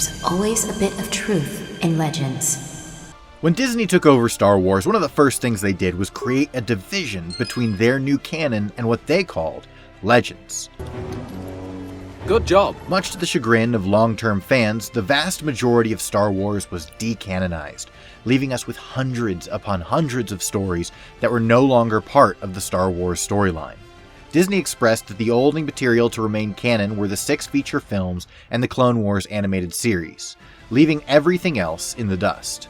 there's always a bit of truth in legends. When Disney took over Star Wars, one of the first things they did was create a division between their new canon and what they called legends. Good job. Much to the chagrin of long-term fans, the vast majority of Star Wars was decanonized, leaving us with hundreds upon hundreds of stories that were no longer part of the Star Wars storyline. Disney expressed that the only material to remain canon were the 6 feature films and the Clone Wars animated series, leaving everything else in the dust.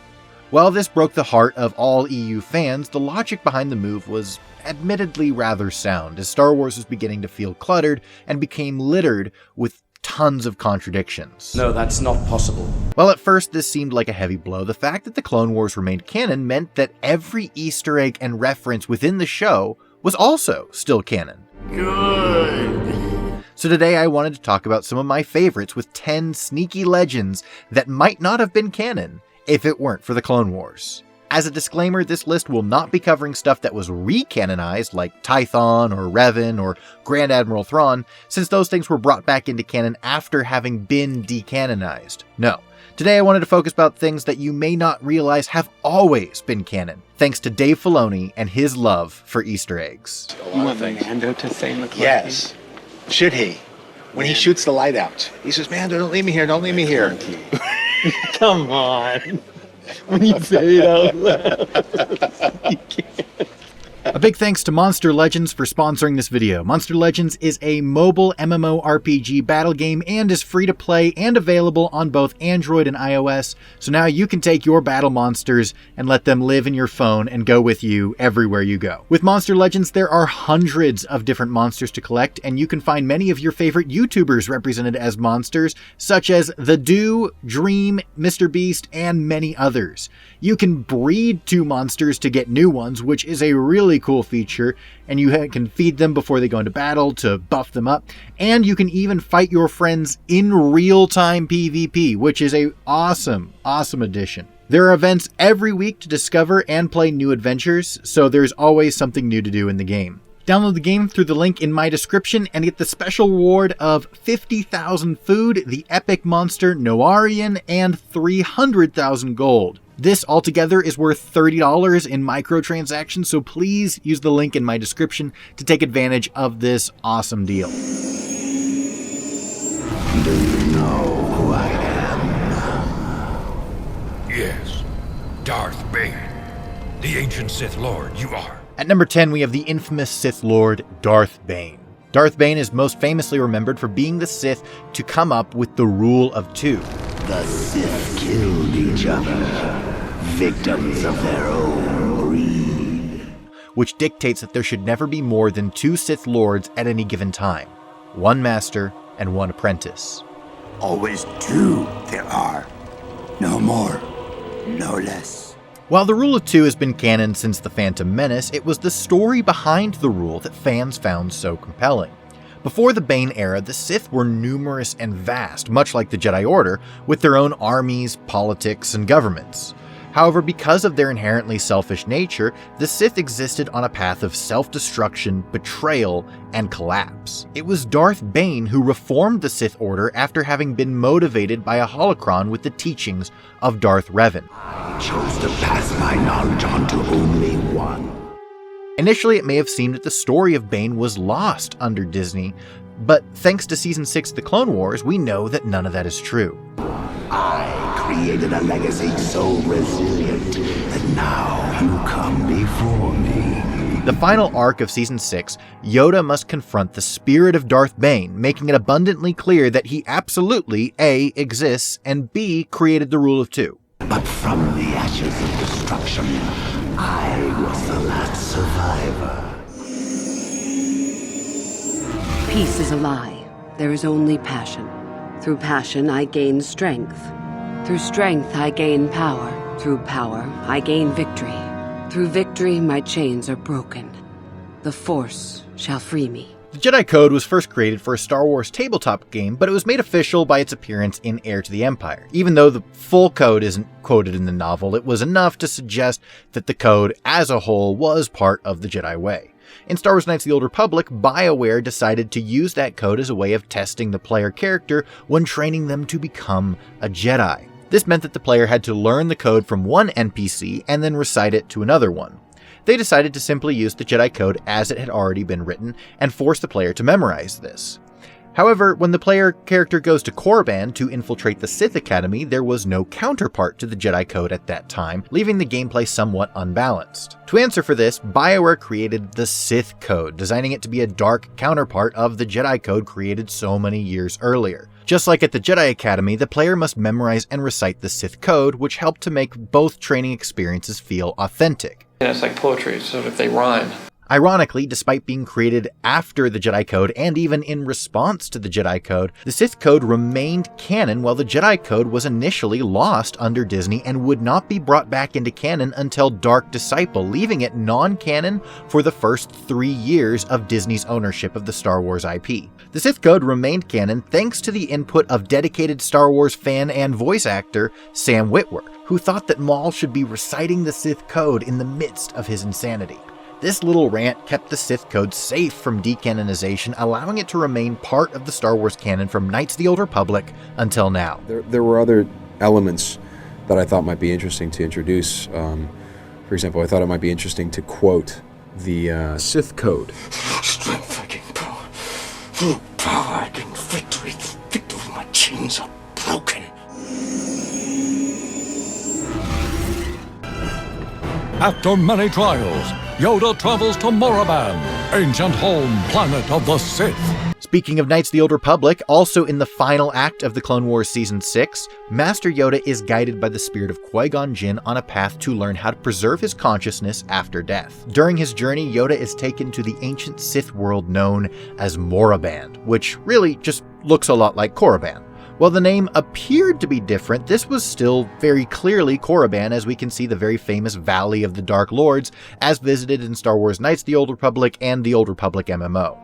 While this broke the heart of all EU fans, the logic behind the move was admittedly rather sound, as Star Wars was beginning to feel cluttered and became littered with tons of contradictions. No, that's not possible. While at first this seemed like a heavy blow, the fact that the Clone Wars remained canon meant that every Easter egg and reference within the show was also still canon. Good. So today I wanted to talk about some of my favorites with 10 sneaky legends that might not have been canon if it weren't for the Clone Wars. As a disclaimer, this list will not be covering stuff that was recanonized like Tython or Revan or Grand Admiral Thrawn, since those things were brought back into canon after having been decanonized. No. Today I wanted to focus about things that you may not realize have always been canon, thanks to Dave Filoni and his love for Easter eggs. You want Mando to say McCluskey? Yes. Should he? When he shoots the light out, he says, "Mando, don't leave me here, don't leave me here." Come on. When you say it out loud, you can't. A big thanks to Monster Legends for sponsoring this video. Monster Legends is a mobile MMORPG battle game and is free to play and available on both Android and iOS, so now you can take your battle monsters and let them live in your phone and go with you everywhere you go. With Monster Legends, there are hundreds of different monsters to collect, and you can find many of your favorite YouTubers represented as monsters, such as The Do, Dream, Mr. Beast, and many others. You can breed 2 monsters to get new ones, which is a really cool feature, and you can feed them before they go into battle to buff them up, and you can even fight your friends in real-time PvP, which is a awesome addition. There are events every week to discover and play new adventures, so there's always something new to do in the game. Download the game through the link in my description and get the special reward of 50,000 food, the epic monster Noarian, and 300,000 gold. This altogether is worth $30 in microtransactions, so please use the link in my description to take advantage of this awesome deal. Do you know who I am? Yes, Darth Bane, the ancient Sith Lord you are. At number 10, we have the infamous Sith Lord, Darth Bane. Darth Bane is most famously remembered for being the Sith to come up with the Rule of 2. The Sith killed each other, victims of their own greed. Which dictates that there should never be more than 2 Sith Lords at any given time. 1 master and 1 apprentice. Always 2 there are. No more, no less. While the Rule of 2 has been canon since The Phantom Menace, it was the story behind the rule that fans found so compelling. Before the Bane era, the Sith were numerous and vast, much like the Jedi Order, with their own armies, politics, and governments. However, because of their inherently selfish nature, the Sith existed on a path of self-destruction, betrayal, and collapse. It was Darth Bane who reformed the Sith Order after having been motivated by a holocron with the teachings of Darth Revan. I chose to pass my knowledge on to only one. Initially, it may have seemed that the story of Bane was lost under Disney, but thanks to Season 6 of The Clone Wars, we know that none of that is true. I created a legacy so resilient that now you come before me. The final arc of Season 6, Yoda must confront the spirit of Darth Bane, making it abundantly clear that he absolutely A, exists, and B, created the Rule of 2. But from the ashes of destruction, I was the last survivor. Peace is a lie. There is only passion. Through passion, I gain strength. Through strength, I gain power. Through power, I gain victory. Through victory, my chains are broken. The Force shall free me. The Jedi Code was first created for a Star Wars tabletop game, but it was made official by its appearance in Heir to the Empire. Even though the full code isn't quoted in the novel, it was enough to suggest that the code as a whole was part of the Jedi way. In Star Wars Knights of the Old Republic, BioWare decided to use that code as a way of testing the player character when training them to become a Jedi. This meant that the player had to learn the code from one NPC and then recite it to another one. They decided to simply use the Jedi code as it had already been written and force the player to memorize this. However, when the player character goes to KORRIBAN to infiltrate the Sith Academy, there was no counterpart to the Jedi code at that time, leaving the gameplay somewhat unbalanced. To answer for this, BioWare created the Sith code, designing it to be a dark counterpart of the Jedi code created so many years earlier. Just like at the Jedi Academy, the player must memorize and recite the Sith code, which helped to make both training experiences feel authentic. Yeah, it's like poetry, so if they rhyme. Ironically, despite being created after the Jedi Code and even in response to the Jedi Code, the Sith Code remained canon while the Jedi Code was initially lost under Disney and would not be brought back into canon until Dark Disciple, leaving it non-canon for the first 3 years of Disney's ownership of the Star Wars IP. The Sith Code remained canon thanks to the input of dedicated Star Wars fan and voice actor Sam Witwer, who thought that Maul should be reciting the Sith Code in the midst of his insanity. This little rant kept the Sith Code safe from decanonization, allowing it to remain part of the Star Wars canon from Knights of the Old Republic until now. There were other elements that I thought might be interesting to introduce. For example, I thought it might be interesting to quote the Sith Code. Strength fucking power. Full power and victory. Victory, my chains are broken. After many trials, Yoda travels to KORRIBAN, ancient home planet of the Sith. Speaking of Knights of the Old Republic, also in the final act of the Clone Wars Season 6, Master Yoda is guided by the spirit of Qui-Gon Jinn on a path to learn how to preserve his consciousness after death. During his journey, Yoda is taken to the ancient Sith world known as Moraband, which really just looks a lot like KORRIBAN. While the name appeared to be different, this was still very clearly KORRIBAN, as we can see the very famous Valley of the Dark Lords as visited in Star Wars Knights of the Old Republic and the Old Republic MMO.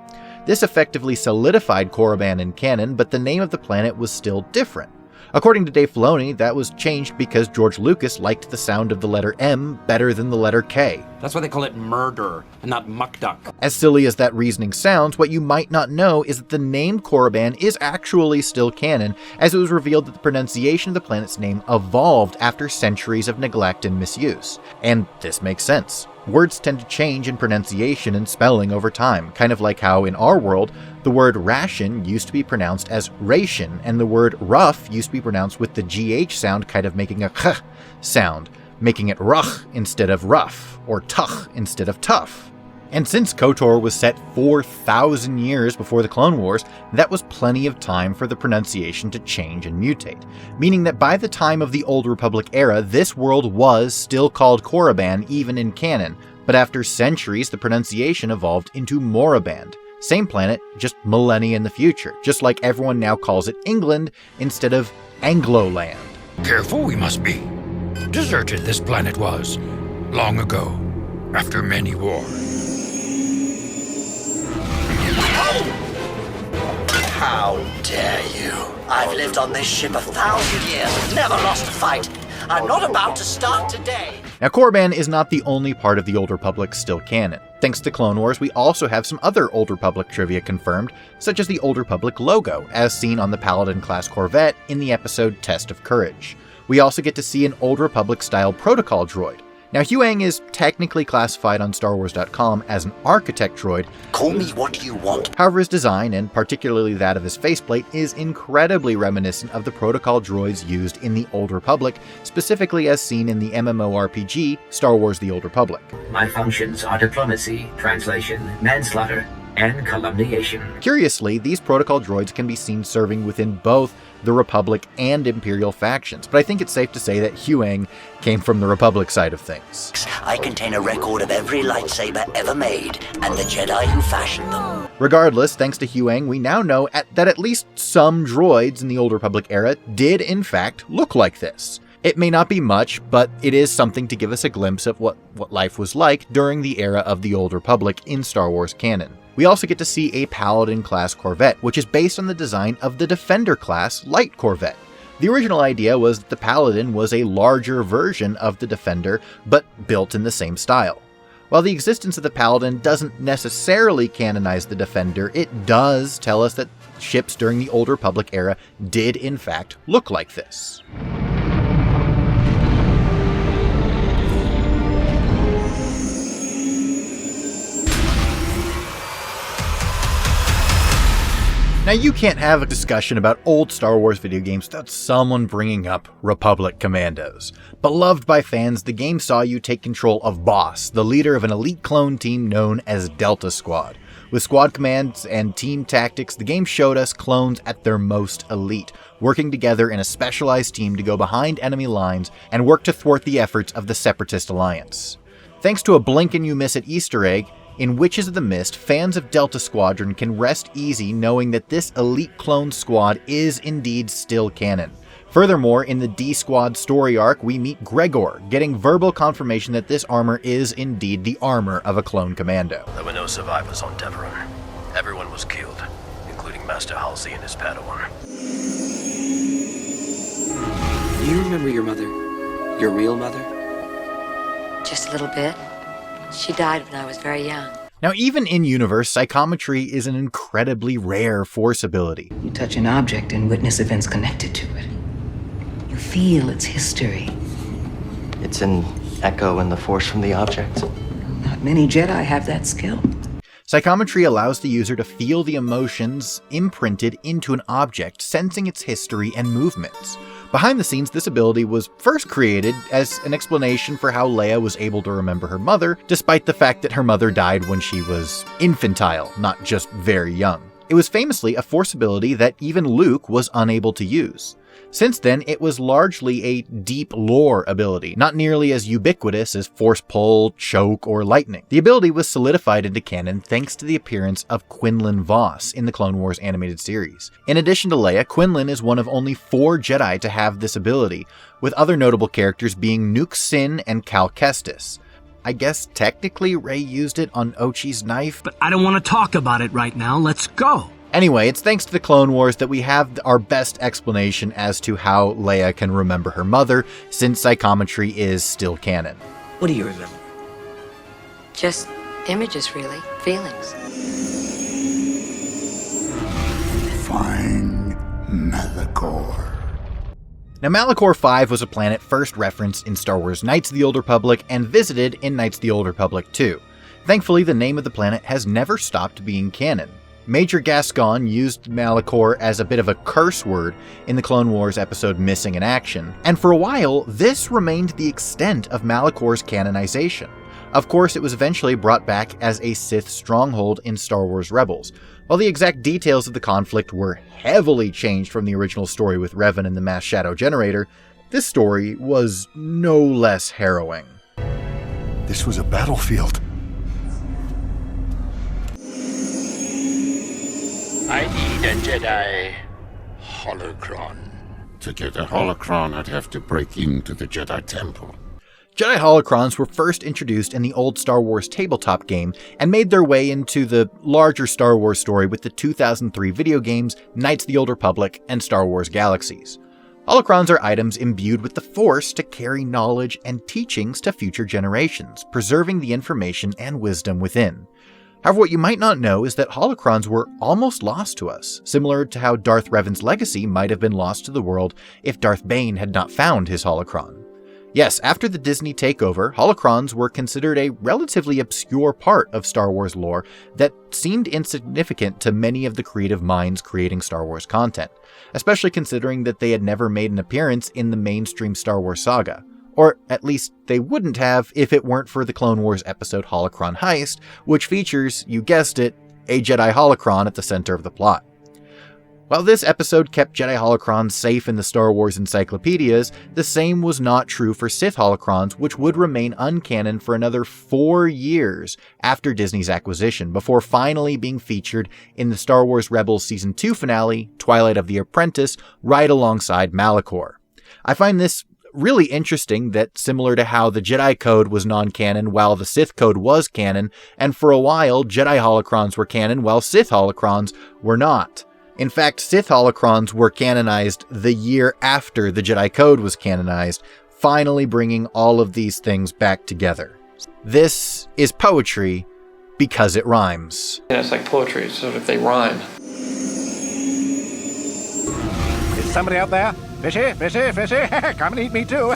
This effectively solidified KORRIBAN in canon, but the name of the planet was still different. According to Dave Filoni, that was changed because George Lucas liked the sound of the letter M better than the letter K. That's why they call it murder and not muckduck. As silly as that reasoning sounds, what you might not know is that the name KORRIBAN is actually still canon, as it was revealed that the pronunciation of the planet's name evolved after centuries of neglect and misuse. And this makes sense. Words tend to change in pronunciation and spelling over time, kind of like how in our world, the word ration used to be pronounced as ration, and the word rough used to be pronounced with the GH sound kind of making a kh sound, making it ruch instead of rough, or tuch instead of tough. And since KOTOR was set 4,000 years before the Clone Wars, that was plenty of time for the pronunciation to change and mutate, meaning that by the time of the Old Republic era, this world was still called KORRIBAN even in canon, but after centuries the pronunciation evolved into Moraband. Same planet, just millennia in the future, just like everyone now calls it England instead of Anglo-land. Careful we must be. Deserted this planet was, long ago, after many wars. How dare you? I've lived on this ship 1,000 years and never lost a fight. I'm not about to start today. Now, KORRIBAN is not the only part of the Old Republic still canon. Thanks to Clone Wars, we also have some other Old Republic trivia confirmed, such as the Old Republic logo, as seen on the Paladin-class Corvette in the episode Test of Courage. We also get to see an Old Republic-style protocol droid. Now, Huyang is technically classified on StarWars.com as an architect droid. Call me what you want. However, his design, and particularly that of his faceplate, is incredibly reminiscent of the protocol droids used in the Old Republic, specifically as seen in the MMORPG Star Wars The Old Republic. My functions are diplomacy, translation, manslaughter, and calumniation. Curiously, these protocol droids can be seen serving within both the Republic and Imperial factions, but I think it's safe to say that Huyang came from the Republic side of things. I contain a record of every lightsaber ever made, and the Jedi who fashioned them. Regardless, thanks to Huyang, we now know that at least some droids in the Old Republic era did in fact look like this. It may not be much, but it is something to give us a glimpse of what life was like during the era of the Old Republic in Star Wars canon. We also get to see a Paladin-class Corvette, which is based on the design of the Defender-class light Corvette. The original idea was that the Paladin was a larger version of the Defender, but built in the same style. While the existence of the Paladin doesn't necessarily canonize the Defender, it does tell us that ships during the Old Republic era did in fact look like this. Now, you can't have a discussion about old Star Wars video games without someone bringing up Republic Commandos. Beloved by fans, the game saw you take control of Boss, the leader of an elite clone team known as Delta Squad. With squad commands and team tactics, the game showed us clones at their most elite, working together in a specialized team to go behind enemy lines and work to thwart the efforts of the Separatist Alliance. Thanks to a blink-and-you-miss-it Easter egg, in Witches of the Mist, fans of Delta Squadron can rest easy knowing that this elite clone squad is indeed still canon. Furthermore, in the D-Squad story arc, we meet Gregor, getting verbal confirmation that this armor is indeed the armor of a clone commando. There were no survivors on Deveron. Everyone was killed, including Master Halsey and his Padawan. Do you remember your mother? Your real mother? Just a little bit. She died when I was very young. Now, even in-universe, psychometry is an incredibly rare Force ability. You touch an object and witness events connected to it. You feel its history. It's an echo in the Force from the object. Not many Jedi have that skill. Psychometry allows the user to feel the emotions imprinted into an object, sensing its history and movements. Behind the scenes, this ability was first created as an explanation for how Leia was able to remember her mother, despite the fact that her mother died when she was infantile, not just very young. It was famously a Force ability that even Luke was unable to use. Since then, it was largely a deep lore ability, not nearly as ubiquitous as Force Pull, Choke, or Lightning. The ability was solidified into canon thanks to the appearance of Quinlan Vos in the Clone Wars animated series. In addition to Leia, Quinlan is one of only 4 Jedi to have this ability, with other notable characters being Nuke Sin and Cal Kestis. I guess technically Rey used it on Ochi's knife, but I don't want to talk about it right now. Let's go. Anyway, it's thanks to the Clone Wars that we have our best explanation as to how Leia can remember her mother, since psychometry is still canon. What do you remember? Just images, really. Feelings. Find MALACHOR. Now, MALACHOR 5 was a planet first referenced in Star Wars Knights of the Old Republic and visited in Knights of the Old Republic 2. Thankfully, the name of the planet has never stopped being canon. Major Gascon used MALACHOR as a bit of a curse word in the Clone Wars episode Missing in Action, and for a while, this remained the extent of MALACHOR's canonization. Of course, it was eventually brought back as a Sith stronghold in Star Wars Rebels. While the exact details of the conflict were heavily changed from the original story with Revan and the Mass Shadow Generator, this story was no less harrowing. This was a battlefield. I need a Jedi holocron. To get a holocron, I'd have to break into the Jedi Temple. Jedi holocrons were first introduced in the old Star Wars tabletop game and made their way into the larger Star Wars story with the 2003 video games Knights of the Old Republic and Star Wars Galaxies. Holocrons are items imbued with the Force to carry knowledge and teachings to future generations, preserving the information and wisdom within. However, what you might not know is that holocrons were almost lost to us, similar to how Darth Revan's legacy might have been lost to the world if Darth Bane had not found his holocron. Yes, after the Disney takeover, holocrons were considered a relatively obscure part of Star Wars lore that seemed insignificant to many of the creative minds creating Star Wars content, especially considering that they had never made an appearance in the mainstream Star Wars saga. Or at least they wouldn't have if it weren't for the Clone Wars episode Holocron Heist, which features, you guessed it, a Jedi holocron at the center of the plot. While this episode kept Jedi holocrons safe in the Star Wars encyclopedias, the same was not true for Sith holocrons, which would remain uncanon for another 4 years after Disney's acquisition, before finally being featured in the Star Wars Rebels Season 2 finale, Twilight of the Apprentice, right alongside MALACHOR. I find this really interesting that, similar to how the Jedi Code was non-canon while the Sith Code was canon, and for a while Jedi holocrons were canon while Sith holocrons were not. In fact, Sith holocrons were canonized the year after the Jedi Code was canonized, finally bringing all of these things back together. This is poetry because it rhymes. Yeah, it's like poetry, so if they rhyme. Is somebody out there? Fishy, fishy, fishy, come and eat me too.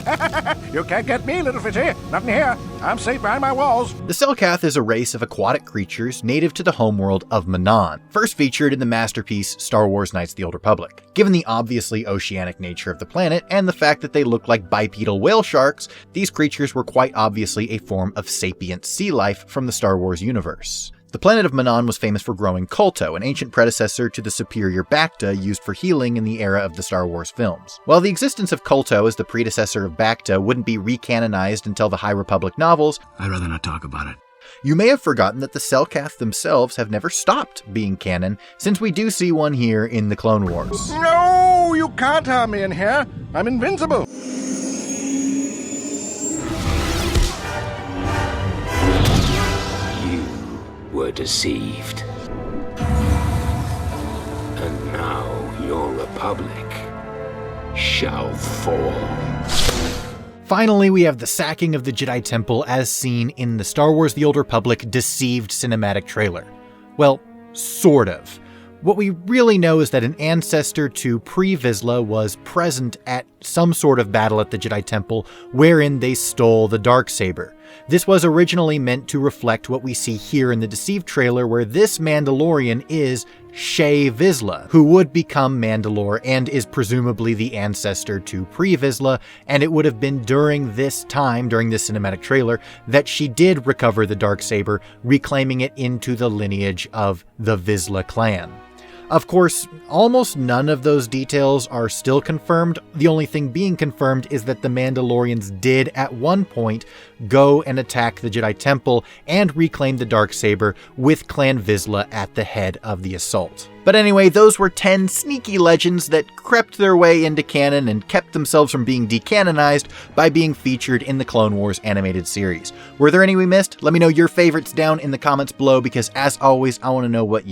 You can't get me, little fishy. Nothing here. I'm safe behind my walls. The SELKATH is a race of aquatic creatures native to the homeworld of Manon, first featured in the masterpiece Star Wars Knights of the Old Republic. Given the obviously oceanic nature of the planet and the fact that they look like bipedal whale sharks, these creatures were quite obviously a form of sapient sea life from the Star Wars universe. The planet of Manon was famous for growing kolto, an ancient predecessor to the superior bacta used for healing in the era of the Star Wars films. While the existence of kolto as the predecessor of bacta wouldn't be recanonized until the High Republic novels, I'd rather not talk about it. You may have forgotten that the SELKATH themselves have never stopped being canon, since we do see one here in the Clone Wars. No, you can't harm me in here. I'm invincible. Were deceived. And now your republic shall fall. Finally, we have the sacking of the Jedi Temple as seen in the Star Wars The Old Republic Deceived cinematic trailer. Well, sort of. What we really know is that an ancestor to Pre-Vizsla was present at some sort of battle at the Jedi Temple wherein they stole the Darksaber. This was originally meant to reflect what we see here in the Deceived trailer, where this Mandalorian is Shae Vizsla, who would become Mandalore and is presumably the ancestor to Pre-Vizsla, and it would have been during this time, during this cinematic trailer, that she did recover the Darksaber, reclaiming it into the lineage of the Vizsla clan. Of course, almost none of those details are still confirmed. The only thing being confirmed is that the Mandalorians did at one point go and attack the Jedi Temple and reclaim the Darksaber, with Clan Vizsla at the head of the assault. But anyway, those were 10 sneaky legends that crept their way into canon and kept themselves from being decanonized by being featured in the Clone Wars animated series. Were there any we missed? Let me know your favorites down in the comments below, because as always, I want to know what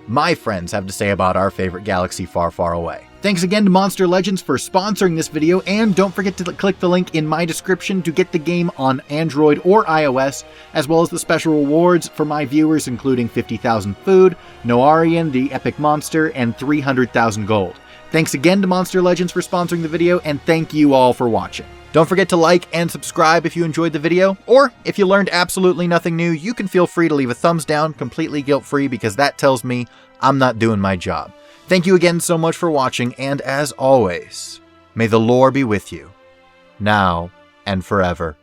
my friends have to say about our favorite galaxy far, far away. Thanks again to Monster Legends for sponsoring this video, and don't forget to click the link in my description to get the game on Android or iOS, as well as the special rewards for my viewers, including 50,000 food, Noarian, the epic monster, and 300,000 gold. Thanks again to Monster Legends for sponsoring the video, and thank you all for watching. Don't forget to like and subscribe if you enjoyed the video, or if you learned absolutely nothing new, you can feel free to leave a thumbs down completely guilt-free, because that tells me I'm not doing my job. Thank you again so much for watching, and as always, may the lore be with you, now and forever.